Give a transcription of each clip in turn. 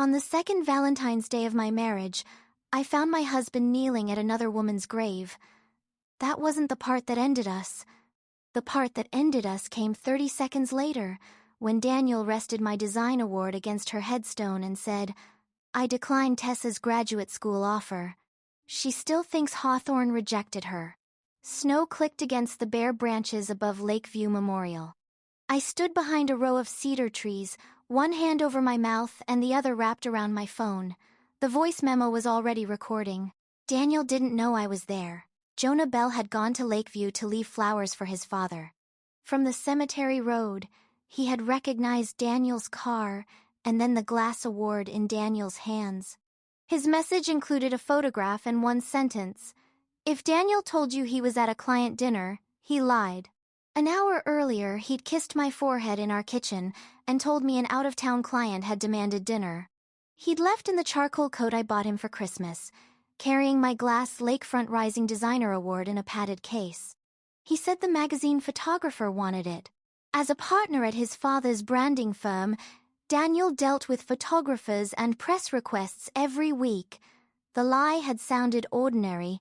On the second Valentine's Day of my marriage, I found my husband kneeling at another woman's grave. That wasn't the part that ended us. The part that ended us came 30 seconds later, when Daniel rested my design award against her headstone and said, "I declined Tessa's graduate school offer. She still thinks Hawthorne rejected her." Snow clicked against the bare branches above Lakeview Memorial. I stood behind a row of cedar trees, one hand over my mouth and the other wrapped around my phone. The voice memo was already recording. Daniel didn't know I was there. Jonah Bell had gone to Lakeview to leave flowers for his father. From the cemetery road, he had recognized Daniel's car and then the glass award in Daniel's hands. His message included a photograph and one sentence. If Daniel told you he was at a client dinner, he lied. An hour earlier, he'd kissed my forehead in our kitchen and told me an out-of-town client had demanded dinner. He'd left in the charcoal coat I bought him for Christmas, carrying my glass Lakefront Rising Designer Award in a padded case. He said the magazine photographer wanted it. As a partner at his father's branding firm, Daniel dealt with photographers and press requests every week. The lie had sounded ordinary.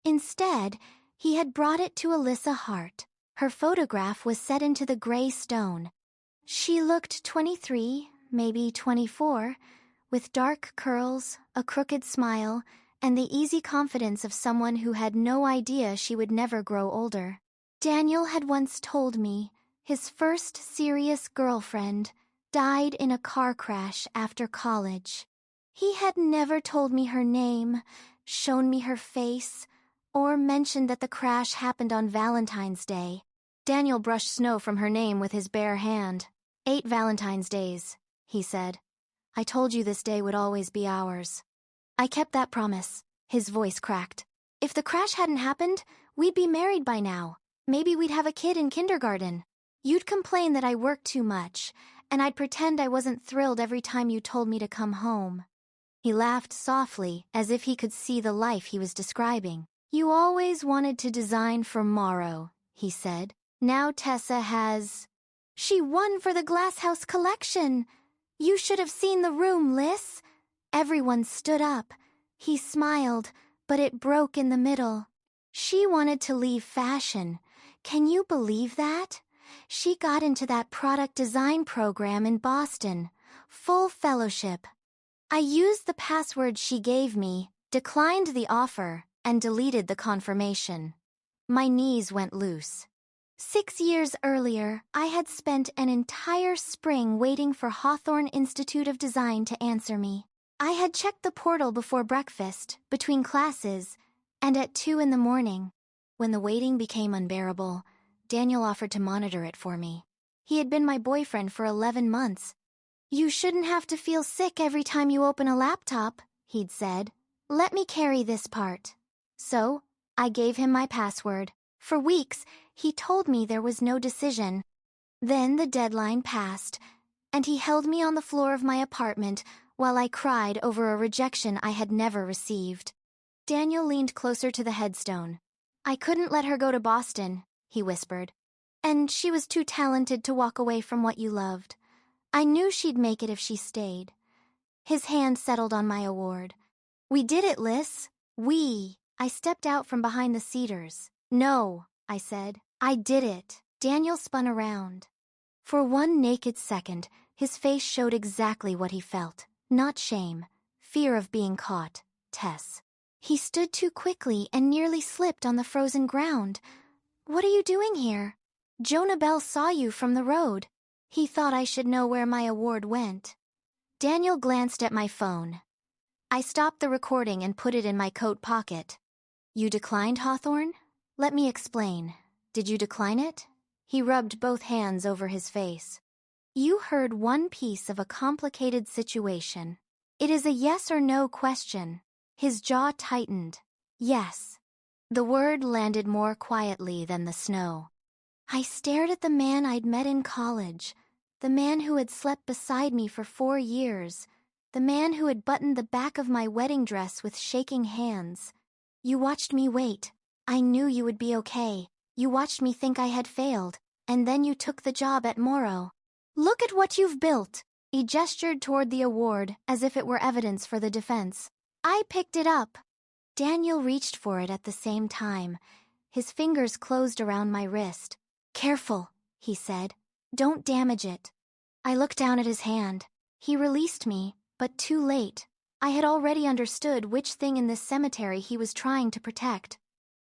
Instead, he had brought it to Alyssa Hart. Her photograph was set into the gray stone. She looked 23, maybe 24, with dark curls, a crooked smile, and the easy confidence of someone who had no idea she would never grow older. Daniel had once told me his first serious girlfriend died in a car crash after college. He had never told me her name, shown me her face, or mentioned that the crash happened on Valentine's Day. Daniel brushed snow from her name with his bare hand. 8 Valentine's Days, he said. I told you this day would always be ours. I kept that promise. His voice cracked. If the crash hadn't happened, we'd be married by now. Maybe we'd have a kid in kindergarten. You'd complain that I worked too much, and I'd pretend I wasn't thrilled every time you told me to come home. He laughed softly, as if he could see the life he was describing. You always wanted to design for Morrow, he said. Now Tessa has... She won for the Glasshouse collection. You should have seen the room, Liz. Everyone stood up. He smiled, but it broke in the middle. She wanted to leave fashion. Can you believe that? She got into that product design program in Boston. Full fellowship. I used the password she gave me, declined the offer, and deleted the confirmation. My knees went loose. 6 years earlier, I had spent an entire spring waiting for Hawthorne Institute of Design to answer me. I had checked the portal before breakfast, between classes, and at 2 in the morning. When the waiting became unbearable, Daniel offered to monitor it for me. He had been my boyfriend for 11 months. You shouldn't have to feel sick every time you open a laptop, he'd said. Let me carry this part. So, I gave him my password. For weeks, he told me there was no decision. Then the deadline passed, and he held me on the floor of my apartment while I cried over a rejection I had never received. Daniel leaned closer to the headstone. I couldn't let her go to Boston, he whispered. And she was too talented to walk away from what you loved. I knew she'd make it if she stayed. His hand settled on my award. We did it, Liz. We. I stepped out from behind the cedars. No, I said. I did it. Daniel spun around. For one naked second, his face showed exactly what he felt. Not shame. Fear of being caught. Tess. He stood too quickly and nearly slipped on the frozen ground. What are you doing here? Jonah Bell saw you from the road. He thought I should know where my award went. Daniel glanced at my phone. I stopped the recording and put it in my coat pocket. You declined, Hawthorne? Let me explain. Did you decline it? He rubbed both hands over his face. You heard one piece of a complicated situation. It is a yes or no question. His jaw tightened. Yes. The word landed more quietly than the snow. I stared at the man I'd met in college, the man who had slept beside me for 4 years, the man who had buttoned the back of my wedding dress with shaking hands. You watched me wait. I knew you would be okay. You watched me think I had failed, and then you took the job at Morrow. Look at what you've built. He gestured toward the award as if it were evidence for the defense. I picked it up. Daniel reached for it at the same time. His fingers closed around my wrist. Careful, he said. Don't damage it. I looked down at his hand. He released me, but too late. I had already understood which thing in this cemetery he was trying to protect.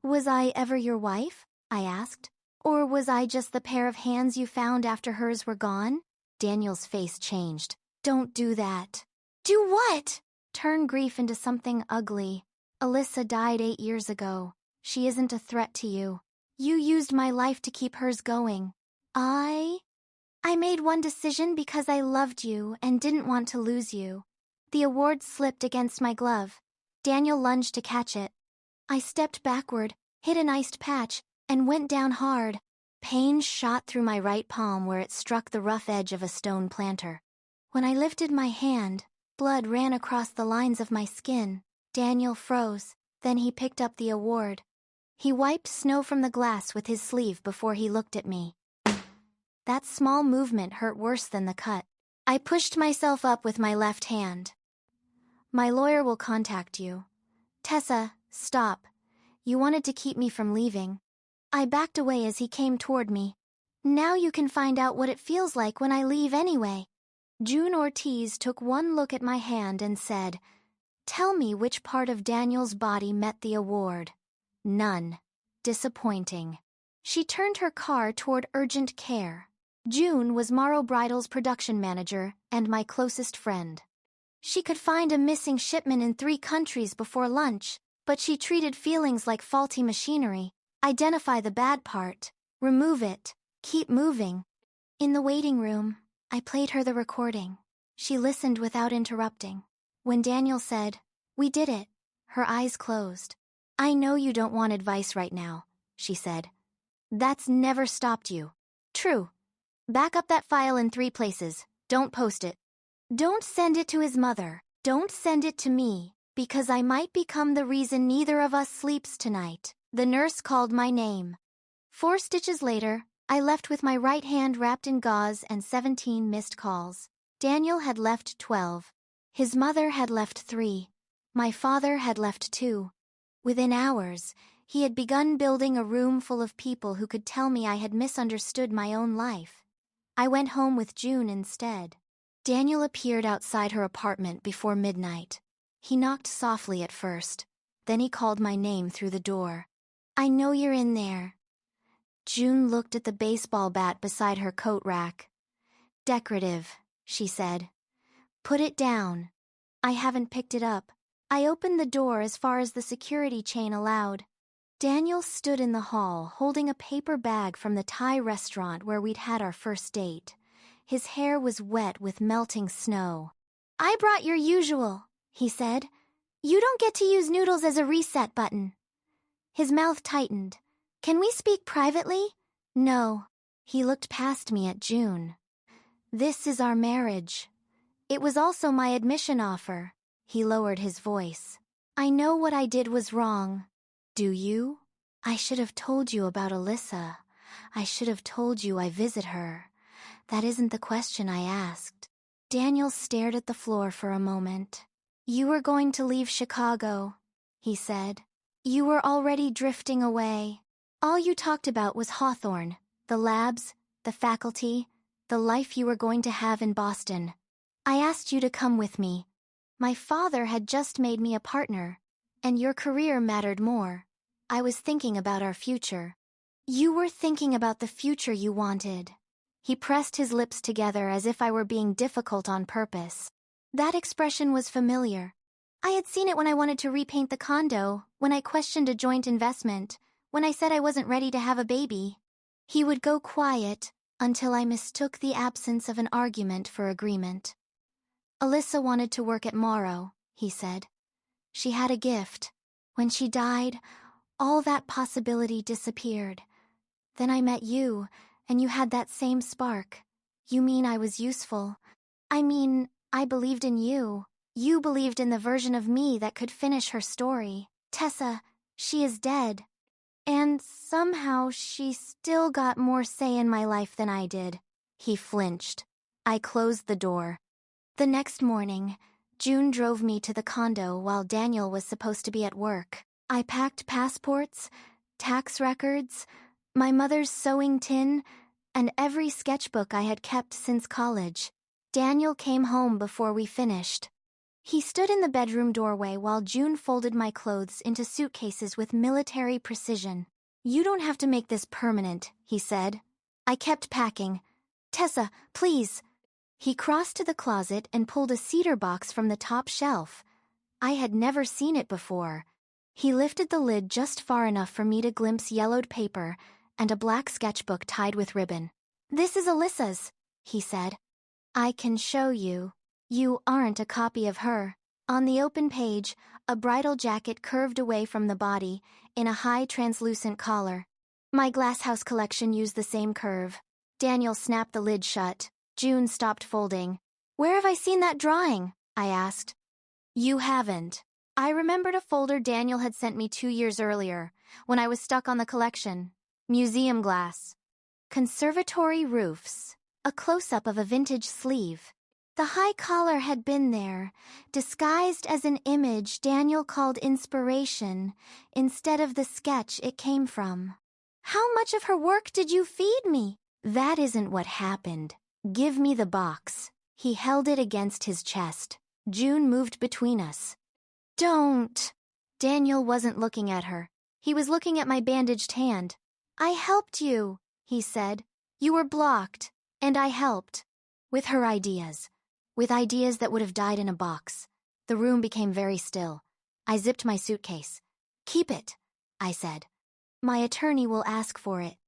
Was I ever your wife? I asked. Or was I just the pair of hands you found after hers were gone? Daniel's face changed. Don't do that. Do what? Turn grief into something ugly. Alyssa died 8 years ago. She isn't a threat to you. You used my life to keep hers going. I made one decision because I loved you and didn't want to lose you. The award slipped against my glove. Daniel lunged to catch it. I stepped backward, hit an iced patch, and went down hard. Pain shot through my right palm where it struck the rough edge of a stone planter. When I lifted my hand, blood ran across the lines of my skin. Daniel froze, then he picked up the award. He wiped snow from the glass with his sleeve before he looked at me. That small movement hurt worse than the cut. I pushed myself up with my left hand. My lawyer will contact you. Tessa, stop. You wanted to keep me from leaving. I backed away as he came toward me. Now you can find out what it feels like when I leave anyway. June Ortiz took one look at my hand and said, Tell me which part of Daniel's body met the award. None. Disappointing. She turned her car toward urgent care. June was Morrow Bridal's production manager and my closest friend. She could find a missing shipment in 3 countries before lunch, but she treated feelings like faulty machinery. Identify the bad part, remove it, keep moving. In the waiting room, I played her the recording. She listened without interrupting. When Daniel said, We did it, her eyes closed. I know you don't want advice right now, she said. That's never stopped you. True. Back up that file in 3 places. Don't post it. Don't send it to his mother. Don't send it to me, because I might become the reason neither of us sleeps tonight. The nurse called my name. 4 stitches later, I left with my right hand wrapped in gauze and 17 missed calls. Daniel had left 12. His mother had left 3. My father had left 2. Within hours, he had begun building a room full of people who could tell me I had misunderstood my own life. I went home with June instead. Daniel appeared outside her apartment before midnight. He knocked softly at first. Then he called my name through the door. I know you're in there. June looked at the baseball bat beside her coat rack. Decorative, she said. Put it down. I haven't picked it up. I opened the door as far as the security chain allowed. Daniel stood in the hall holding a paper bag from the Thai restaurant where we'd had our first date. His hair was wet with melting snow. I brought your usual, he said. You don't get to use noodles as a reset button. His mouth tightened. Can we speak privately? No. He looked past me at June. This is our marriage. It was also my admission offer. He lowered his voice. I know what I did was wrong. Do you? I should have told you about Alyssa. I should have told you I visit her. That isn't the question I asked. Daniel stared at the floor for a moment. You were going to leave Chicago, he said. You were already drifting away. All you talked about was Hawthorne, the labs, the faculty, the life you were going to have in Boston. I asked you to come with me. My father had just made me a partner, and your career mattered more. I was thinking about our future. You were thinking about the future you wanted. He pressed his lips together as if I were being difficult on purpose. That expression was familiar. I had seen it when I wanted to repaint the condo, when I questioned a joint investment, when I said I wasn't ready to have a baby. He would go quiet until I mistook the absence of an argument for agreement. Alyssa wanted to work at Morrow, he said. She had a gift. When she died, all that possibility disappeared. Then I met you, and you had that same spark. You mean I was useful? I mean, I believed in you. You believed in the version of me that could finish her story. Tessa, she is dead. And somehow she still got more say in my life than I did. He flinched. I closed the door. The next morning, June drove me to the condo while Daniel was supposed to be at work. I packed passports, tax records, my mother's sewing tin, and every sketchbook I had kept since college. Daniel came home before we finished. He stood in the bedroom doorway while June folded my clothes into suitcases with military precision. "You don't have to make this permanent," he said. I kept packing. "Tessa, please." He crossed to the closet and pulled a cedar box from the top shelf. I had never seen it before. He lifted the lid just far enough for me to glimpse yellowed paper and a black sketchbook tied with ribbon. "This is Alyssa's," he said. "I can show you. You aren't a copy of her." On the open page, a bridal jacket curved away from the body in a high translucent collar. My glasshouse collection used the same curve. Daniel snapped the lid shut. June stopped folding. "Where have I seen that drawing?" I asked. "You haven't." I remembered a folder Daniel had sent me 2 years earlier, when I was stuck on the collection. Museum glass. Conservatory roofs. A close-up of a vintage sleeve. The high collar had been there, disguised as an image Daniel called inspiration, instead of the sketch it came from. "How much of her work did you feed me?" "That isn't what happened. Give me the box." He held it against his chest. June moved between us. "Don't." Daniel wasn't looking at her. He was looking at my bandaged hand. "I helped you," he said. "You were blocked, and I helped." With her ideas. With ideas that would have died in a box. The room became very still. I zipped my suitcase. "Keep it," I said. "My attorney will ask for it."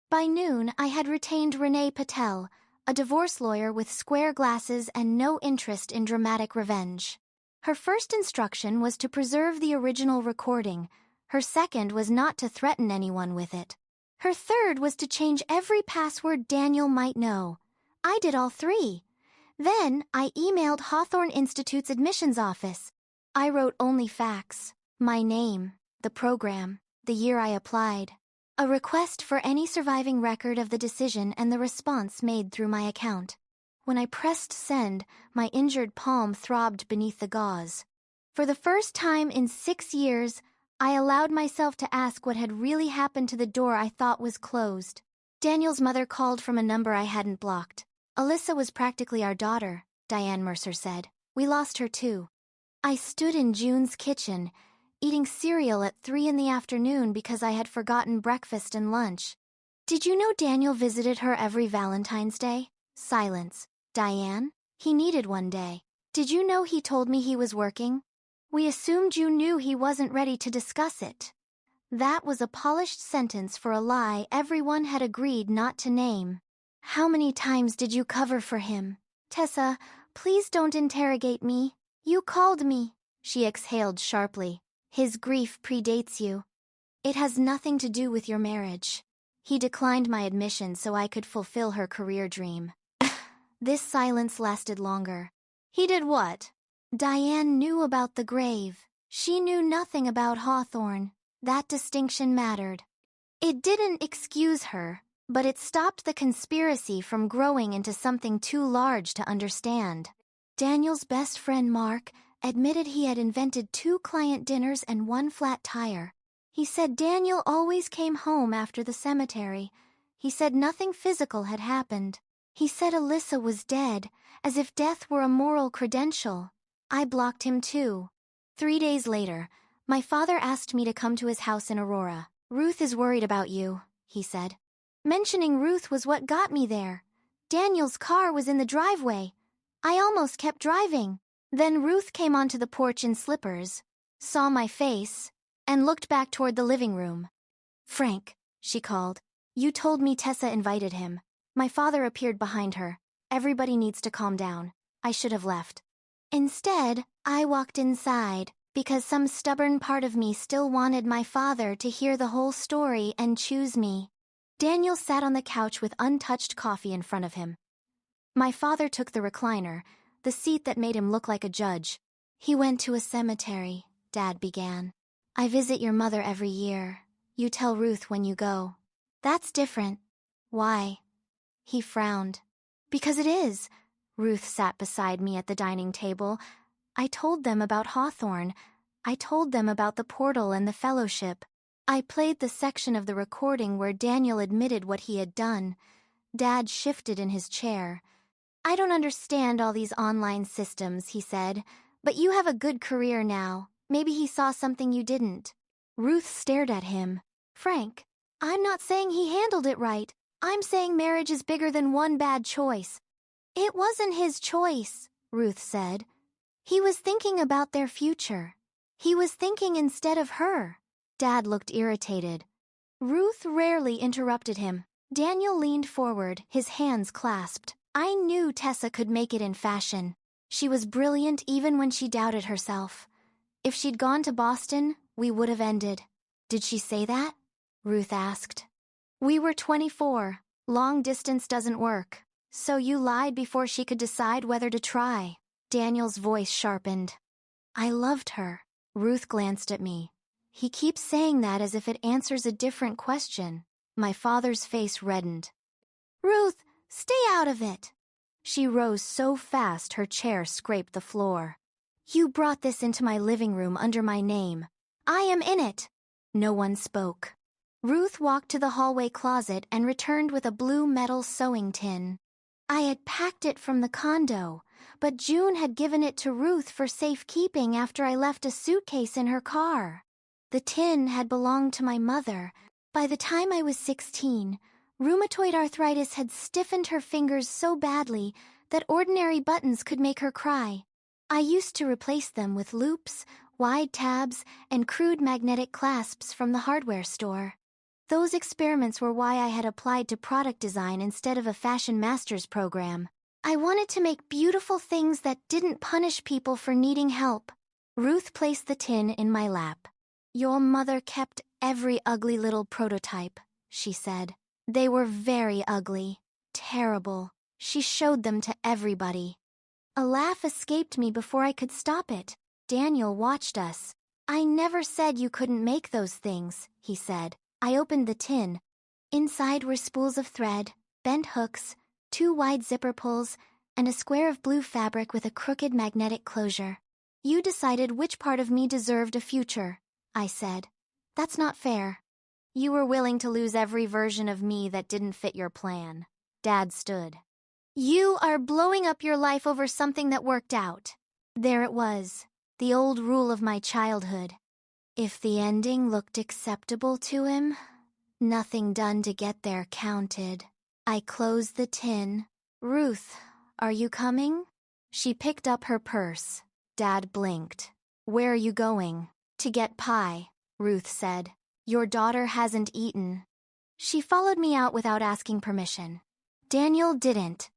By noon, I had retained Renee Patel, a divorce lawyer with square glasses and no interest in dramatic revenge. Her first instruction was to preserve the original recording. Her second was not to threaten anyone with it. Her third was to change every password Daniel might know. I did all three. Then I emailed Hawthorne Institute's admissions office. I wrote only facts. My name, the program, the year I applied. A request for any surviving record of the decision and the response made through my account. When I pressed send, my injured palm throbbed beneath the gauze. For the first time in 6 years, I allowed myself to ask what had really happened to the door I thought was closed. Daniel's mother called from a number I hadn't blocked. "Alyssa was practically our daughter," Diane Mercer said. "We lost her too." I stood in June's kitchen, eating cereal at 3 in the afternoon because I had forgotten breakfast and lunch. "Did you know Daniel visited her every Valentine's Day?" Silence. "Diane? He needed one day." "Did you know he told me he was working?" "We assumed you knew he wasn't ready to discuss it." That was a polished sentence for a lie everyone had agreed not to name. "How many times did you cover for him?" "Tessa, please don't interrogate me. You called me." She exhaled sharply. "His grief predates you. It has nothing to do with your marriage." He declined my admission so I could fulfill her career dream. This silence lasted longer. "He did what?" "Diane knew about the grave. She knew nothing about Hawthorne. That distinction mattered. It didn't excuse her, but it stopped the conspiracy from growing into something too large to understand. Daniel's best friend Mark admitted he had invented 2 client dinners and 1 flat tire. He said Daniel always came home after the cemetery. He said nothing physical had happened. He said Alyssa was dead, as if death were a moral credential. I blocked him too. 3 days later, my father asked me to come to his house in Aurora. "Ruth is worried about you," he said. Mentioning Ruth was what got me there. Daniel's car was in the driveway. I almost kept driving. Then Ruth came onto the porch in slippers, saw my face, and looked back toward the living room. "Frank," she called. "You told me Tessa invited him." My father appeared behind her. "Everybody needs to calm down. I should have left." Instead, I walked inside, because some stubborn part of me still wanted my father to hear the whole story and choose me. Daniel sat on the couch with untouched coffee in front of him. My father took the recliner, the seat that made him look like a judge. "He went to a cemetery," Dad began. "I visit your mother every year. You tell Ruth when you go." "That's different." "Why?" He frowned. "Because it is. Ruth sat beside me at the dining table. I told them about Hawthorne. I told them about the portal and the fellowship. I played the section of the recording where Daniel admitted what he had done. Dad shifted in his chair. I don't understand all these online systems, he said, but you have a good career now. Maybe he saw something you didn't. Ruth stared at him. Frank, I'm not saying he handled it right. I'm saying marriage is bigger than one bad choice. It wasn't his choice, Ruth said. He was thinking about their future. He was thinking instead of her. Dad looked irritated. Ruth rarely interrupted him. Daniel leaned forward, his hands clasped. I knew Tessa could make it in fashion. She was brilliant even when she doubted herself. If she'd gone to Boston, we would have ended. Did she say that? Ruth asked. We were 24. Long distance doesn't work. So you lied before she could decide whether to try. Daniel's voice sharpened. I loved her. Ruth glanced at me. He keeps saying that as if it answers a different question. My father's face reddened. Ruth, stay out of it. She rose so fast her chair scraped the floor. You brought this into my living room under my name. I am in it. No one spoke. Ruth walked to the hallway closet and returned with a blue metal sewing tin. I had packed it from the condo, but June had given it to Ruth for safekeeping after I left a suitcase in her car. The tin had belonged to my mother. By the time I was 16, rheumatoid arthritis had stiffened her fingers so badly that ordinary buttons could make her cry. I used to replace them with loops, wide tabs, and crude magnetic clasps from the hardware store. Those experiments were why I had applied to product design instead of a fashion master's program. I wanted to make beautiful things that didn't punish people for needing help. Ruth placed the tin in my lap. Your mother kept every ugly little prototype, she said. They were very ugly, terrible. She showed them to everybody. A laugh escaped me before I could stop it. Daniel watched us. I never said you couldn't make those things, he said. I opened the tin. Inside were spools of thread, bent hooks, 2 wide zipper pulls, and a square of blue fabric with a crooked magnetic closure. You decided which part of me deserved a future, I said. That's not fair. You were willing to lose every version of me that didn't fit your plan. Dad stood. You are blowing up your life over something that worked out. There it was, the old rule of my childhood. If the ending looked acceptable to him, nothing done to get there counted. I closed the tin. Ruth, are you coming? She picked up her purse. Dad blinked. Where are you going? To get pie, Ruth said. Your daughter hasn't eaten. She followed me out without asking permission. Daniel didn't.